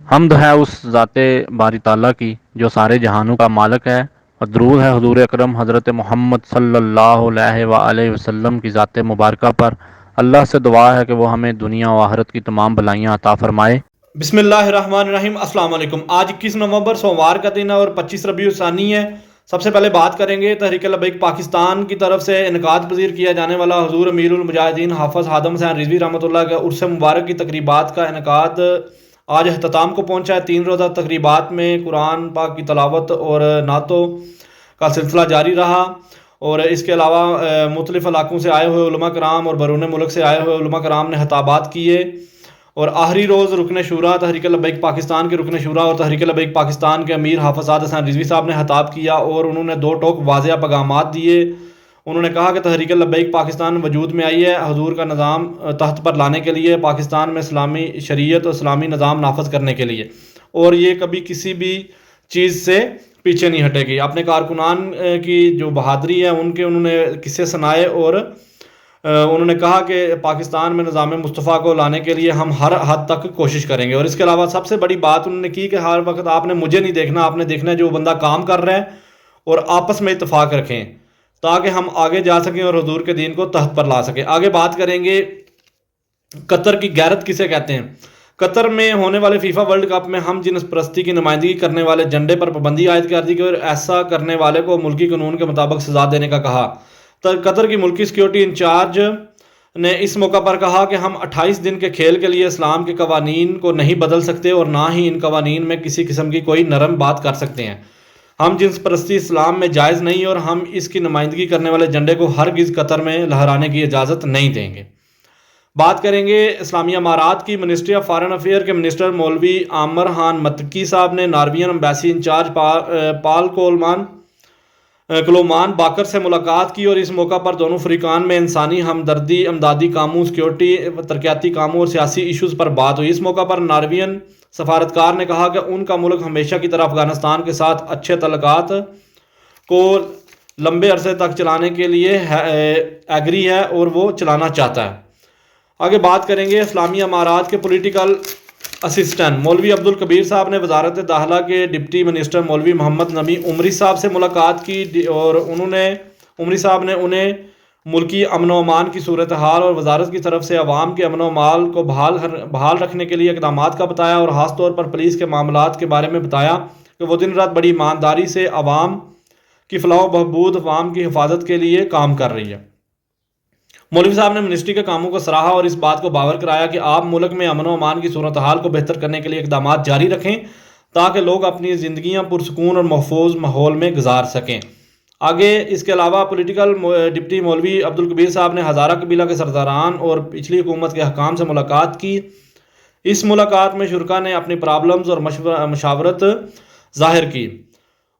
حمد ہے اس ذات باری تعالیٰ کی جو سارے جہانوں کا مالک ہے، اور درود ہے حضور اکرم حضرت محمد صلی اللہ علیہ وآلہ وسلم کی ذات مبارکہ پر۔ اللہ سے دعا ہے کہ وہ ہمیں دنیا و آخرت کی تمام بلائیاں عطا فرمائے۔ بسم اللہ الرحمن الرحیم۔ السلام علیکم۔ آج 21 نومبر سوموار کا دن ہے اور 25 ربیع الثانی ہے۔ سب سے پہلے بات کریں گے تحریک لبیک پاکستان کی طرف سے انعقاد پذیر کیا جانے والا حضور امیر المجاہدین حافظ خادم حسین رضوی رحمۃ اللہ کے عرس مبارک کی تقریبات کا انعقاد آج اختتام کو پہنچا ہے۔ 3 روزہ تقریبات میں قرآن پاک کی تلاوت اور نعتوں کا سلسلہ جاری رہا، اور اس کے علاوہ مختلف علاقوں سے آئے ہوئے علماء کرام اور بیرون ملک سے آئے ہوئے علماء کرام نے خطابات کیے، اور آخری روز رکن شورا تحریک لبیک پاکستان کے رکن شورا اور تحریک لبیک پاکستان کے امیر حافظ حسین رضوی صاحب نے خطاب کیا، اور انہوں نے 2 ٹوک واضح پیغامات دیے۔ انہوں نے کہا کہ تحریک لبیک پاکستان وجود میں آئی ہے حضور کا نظام تخت پر لانے کے لیے، پاکستان میں اسلامی شریعت اور اسلامی نظام نافذ کرنے کے لیے، اور یہ کبھی کسی بھی چیز سے پیچھے نہیں ہٹے گی۔ اپنے کارکنان کی جو بہادری ہے انہوں نے قصے سنائے، اور انہوں نے کہا کہ پاکستان میں نظام مصطفیٰ کو لانے کے لیے ہم ہر حد تک کوشش کریں گے۔ اور اس کے علاوہ سب سے بڑی بات انہوں نے کی کہ ہر وقت آپ نے مجھے نہیں دیکھنا، آپ نے دیکھنا ہے جو بندہ کام کر رہا ہے، اور آپس میں اتفاق رکھیں تاکہ ہم آگے جا سکیں اور حضور کے دین کو تحت پر لا سکیں۔ آگے بات کریں گے قطر کی غیرت کسے کہتے ہیں۔ قطر میں ہونے والے فیفا ورلڈ کپ میں ہم جنس پرستی کی نمائندگی کرنے والے جھنڈے پر پابندی عائد کر دی گئی، اور ایسا کرنے والے کو ملکی قانون کے مطابق سزا دینے کا کہا۔ قطر کی ملکی سیکیورٹی انچارج نے اس موقع پر کہا کہ ہم 28 دن کے کھیل کے لیے اسلام کے قوانین کو نہیں بدل سکتے، اور نہ ہی ان قوانین میں کسی قسم کی کوئی نرم بات کر سکتے ہیں۔ ہم جنس پرستی اسلام میں جائز نہیں، اور ہم اس کی نمائندگی کرنے والے جھنڈے کو ہرگز قطر میں لہرانے کی اجازت نہیں دیں گے۔ بات کریں گے اسلامی امارات کی۔ منسٹری آف فارن افیئر کے منسٹر مولوی عامر خان متکی صاحب نے ناروین امبیسی انچارج پال کلومان باکر سے ملاقات کی، اور اس موقع پر دونوں فریقان میں انسانی ہمدردی، امدادی کاموں، سیکیورٹی، ترقیاتی کاموں اور سیاسی ایشوز پر بات ہوئی۔ اس موقع پر ناروین سفارتکار نے کہا کہ ان کا ملک ہمیشہ کی طرح افغانستان کے ساتھ اچھے تعلقات کو لمبے عرصے تک چلانے کے لیے ایگری ہے، اور وہ چلانا چاہتا ہے۔ آگے بات کریں گے اسلامی امارات کے پولیٹیکل اسسٹنٹ مولوی عبدالکبیر صاحب نے وزارت داخلہ کے ڈپٹی منسٹر مولوی محمد نبی عمری صاحب سے ملاقات کی، اور عمری صاحب نے انہیں ملکی امن و امان کی صورتحال اور وزارت کی طرف سے عوام کے امن و امان کو بحال رکھنے کے لیے اقدامات کا بتایا، اور خاص طور پر پولیس کے معاملات کے بارے میں بتایا کہ وہ دن رات بڑی ایمانداری سے عوام کی فلاح و بہبود، عوام کی حفاظت کے لیے کام کر رہی ہے۔ مولوی صاحب نے منسٹری کے کاموں کو سراہا، اور اس بات کو باور کرایا کہ آپ ملک میں امن و امان کی صورتحال کو بہتر کرنے کے لیے اقدامات جاری رکھیں تاکہ لوگ اپنی زندگیاں پرسکون اور محفوظ ماحول میں گزار سکیں۔ آگے اس کے علاوہ پولیٹیکل ڈپٹی مولوی عبدالکبیر صاحب نے ہزارہ قبیلہ کے سرداران اور پچھلی حکومت کے حکام سے ملاقات کی۔ اس ملاقات میں شرکا نے اپنی پرابلمز اور مشاورت ظاہر کی،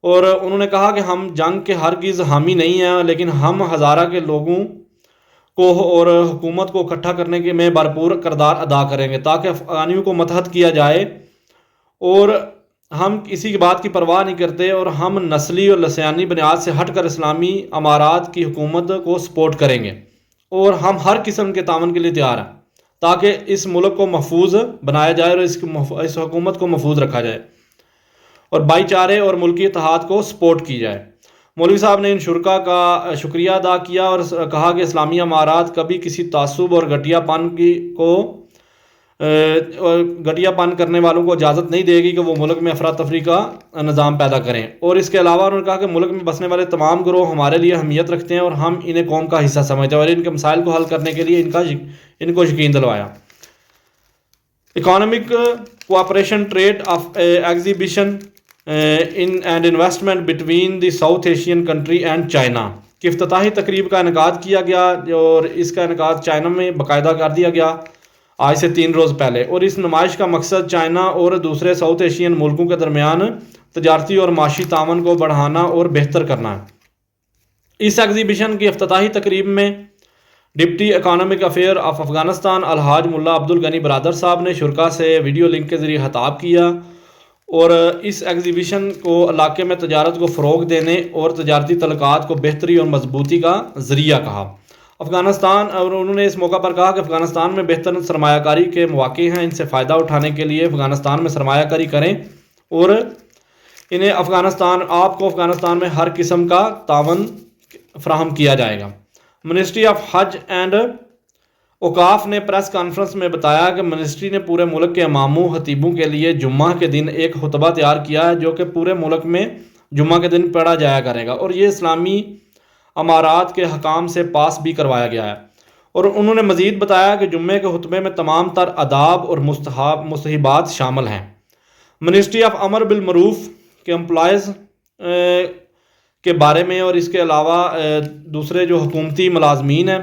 اور انہوں نے کہا کہ ہم جنگ کے ہرگز حامی نہیں ہیں، لیکن ہم ہزارہ کے لوگوں کو اور حکومت کو اکٹھا کرنے کے میں بھرپور کردار ادا کریں گے تاکہ افغانیوں کو متحد کیا جائے، اور ہم کسی کی بات کی پرواہ نہیں کرتے، اور ہم نسلی اور لسانی بنیاد سے ہٹ کر اسلامی امارات کی حکومت کو سپورٹ کریں گے، اور ہم ہر قسم کے تعاون کے لیے تیار ہیں تاکہ اس ملک کو محفوظ بنایا جائے اور اس حکومت کو محفوظ رکھا جائے، اور بھائی چارے اور ملکی اتحاد کو سپورٹ کی جائے۔ مولوی صاحب نے ان شرکا کا شکریہ ادا کیا، اور کہا کہ اسلامی امارات کبھی کسی تعصب اور گھٹیا پن کرنے والوں کو اجازت نہیں دے گی کہ وہ ملک میں افراتفری کا نظام پیدا کریں، اور اس کے علاوہ انہوں نے کہا کہ ملک میں بسنے والے تمام گروہ ہمارے لیے اہمیت رکھتے ہیں، اور ہم انہیں قوم کا حصہ سمجھتے ہیں، اور ان کے مسائل کو حل کرنے کے لیے ان کو یقین دلوایا۔ Economic cooperation trade of exhibition and investment between the South Asian country and China کی افتتاحی تقریب کا انعقاد کیا گیا، اور اس کا انعقاد چائنا میں باقاعدہ کر دیا گیا آج سے 3 روز پہلے، اور اس نمائش کا مقصد چائنا اور دوسرے ساؤتھ ایشین ملکوں کے درمیان تجارتی اور معاشی تعاون کو بڑھانا اور بہتر کرنا ہے۔ اس ایگزیبیشن کی افتتاحی تقریب میں deputy economic affair of Afghanistan الحاج ملا عبدالغنی برادر صاحب نے شرکا سے ویڈیو لنک کے ذریعے خطاب کیا، اور اس ایگزیبیشن کو علاقے میں تجارت کو فروغ دینے اور تجارتی تعلقات کو بہتری اور مضبوطی کا ذریعہ کہا۔ افغانستان، اور انہوں نے اس موقع پر کہا کہ افغانستان میں بہتر سرمایہ کاری کے مواقع ہیں، ان سے فائدہ اٹھانے کے لیے افغانستان میں سرمایہ کاری کریں اور انہیں آپ کو افغانستان میں ہر قسم کا تعاون فراہم کیا جائے گا۔ منسٹری آف حج اینڈ اوقاف نے پریس کانفرنس میں بتایا کہ منسٹری نے پورے ملک کے اماموں خطیبوں کے لیے جمعہ کے دن ایک خطبہ تیار کیا ہے جو کہ پورے ملک میں جمعہ کے دن پڑھا جایا کرے گا، اور یہ اسلامی امارات کے حکام سے پاس بھی کروایا گیا ہے۔ اور انہوں نے مزید بتایا کہ جمعے کے خطبے میں تمام تر آداب اور مستحبات شامل ہیں۔ منسٹری آف امر بالمعروف کے امپلائز کے بارے میں اور اس کے علاوہ دوسرے جو حکومتی ملازمین ہیں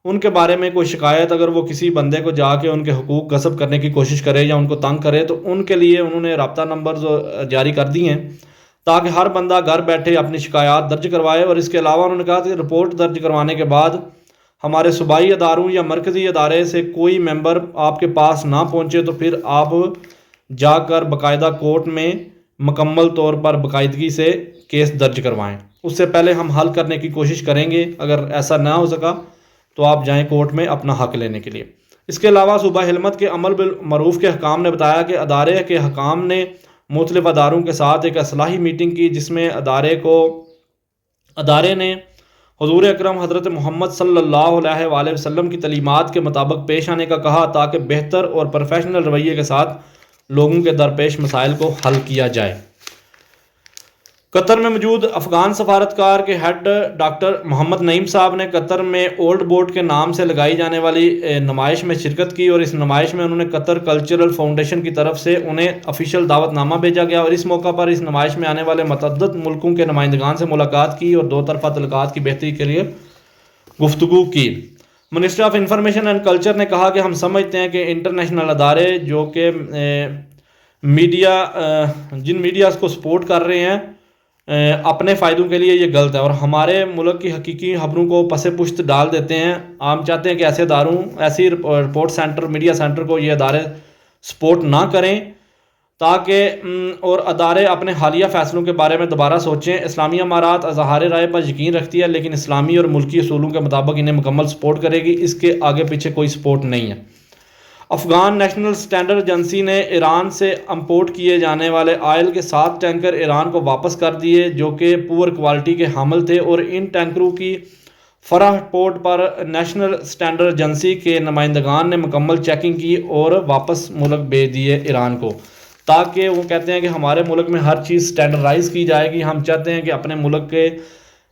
ان کے بارے میں کوئی شکایت اگر وہ کسی بندے کو جا کے ان کے حقوق غصب کرنے کی کوشش کرے یا ان کو تنگ کرے تو ان کے لیے انہوں نے رابطہ نمبرز جاری کر دی ہیں تاکہ ہر بندہ گھر بیٹھے اپنی شکایات درج کروائے۔ اور اس کے علاوہ انہوں نے کہا کہ رپورٹ درج کروانے کے بعد ہمارے صوبائی اداروں یا مرکزی ادارے سے کوئی ممبر آپ کے پاس نہ پہنچے تو پھر آپ جا کر باقاعدہ کورٹ میں مکمل طور پر باقاعدگی سے کیس درج کروائیں۔ اس سے پہلے ہم حل کرنے کی کوشش کریں گے، اگر ایسا نہ ہو سکا تو آپ جائیں کورٹ میں اپنا حق لینے کے لیے۔ اس کے علاوہ صوبہ ہلمت کے عمل بالمعروف کے حکام نے بتایا کہ ادارے کے حکام نے مختلف اداروں کے ساتھ ایک اصلاحی میٹنگ کی جس میں ادارے نے حضور اکرم حضرت محمد صلی اللہ علیہ وآلہ وسلم کی تعلیمات کے مطابق پیش آنے کا کہا تاکہ بہتر اور پروفیشنل رویے کے ساتھ لوگوں کے درپیش مسائل کو حل کیا جائے۔ قطر میں موجود افغان سفارتکار کے ہیڈ ڈاکٹر محمد نعیم صاحب نے قطر میں اولڈ بورڈ کے نام سے لگائی جانے والی نمائش میں شرکت کی، اور اس نمائش میں انہوں نے قطر کلچرل فاؤنڈیشن کی طرف سے انہیں آفیشیل دعوت نامہ بھیجا گیا، اور اس موقع پر اس نمائش میں آنے والے متعدد ملکوں کے نمائندگان سے ملاقات کی اور دو طرفہ تعلقات کی بہتری کے لیے گفتگو کی۔ Ministry of information and culture نے کہا کہ ہم سمجھتے ہیں کہ انٹرنیشنل ادارے جو کہ جن میڈیاز کو سپورٹ کر رہے ہیں اپنے فائدوں کے لیے یہ غلط ہے اور ہمارے ملک کی حقیقی خبروں کو پس پشت ڈال دیتے ہیں۔ ہم چاہتے ہیں کہ ایسی رپورٹ سینٹر، میڈیا سینٹر کو یہ ادارے سپورٹ نہ کریں تاکہ اور ادارے اپنے حالیہ فیصلوں کے بارے میں دوبارہ سوچیں۔ اسلامی امارات اظہار رائے پر یقین رکھتی ہے لیکن اسلامی اور ملکی اصولوں کے مطابق انہیں مکمل سپورٹ کرے گی، اس کے آگے پیچھے کوئی سپورٹ نہیں ہے۔ افغان نیشنل سٹینڈرڈ ایجنسی نے ایران سے امپورٹ کیے جانے والے آئل کے 7 ٹینکر ایران کو واپس کر دیے جو کہ پور کوالٹی کے حامل تھے، اور ان ٹینکروں کی فرح پورٹ پر نیشنل سٹینڈرڈ ایجنسی کے نمائندگان نے مکمل چیکنگ کی اور واپس ملک بھیج دیے ایران کو، تاکہ وہ کہتے ہیں کہ ہمارے ملک میں ہر چیز سٹینڈرڈائز کی جائے گی۔ ہم چاہتے ہیں کہ اپنے ملک کے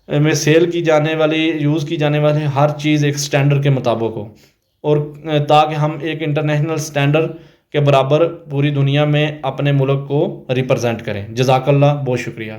میں سیل کی جانے والی، یوز کی جانے والی ہر چیز ایک سٹینڈرڈ کے مطابق ہو، اور تاکہ ہم ایک انٹرنیشنل سٹینڈرڈ کے برابر پوری دنیا میں اپنے ملک کو ریپرزینٹ کریں۔ جزاک اللہ، بہت شکریہ۔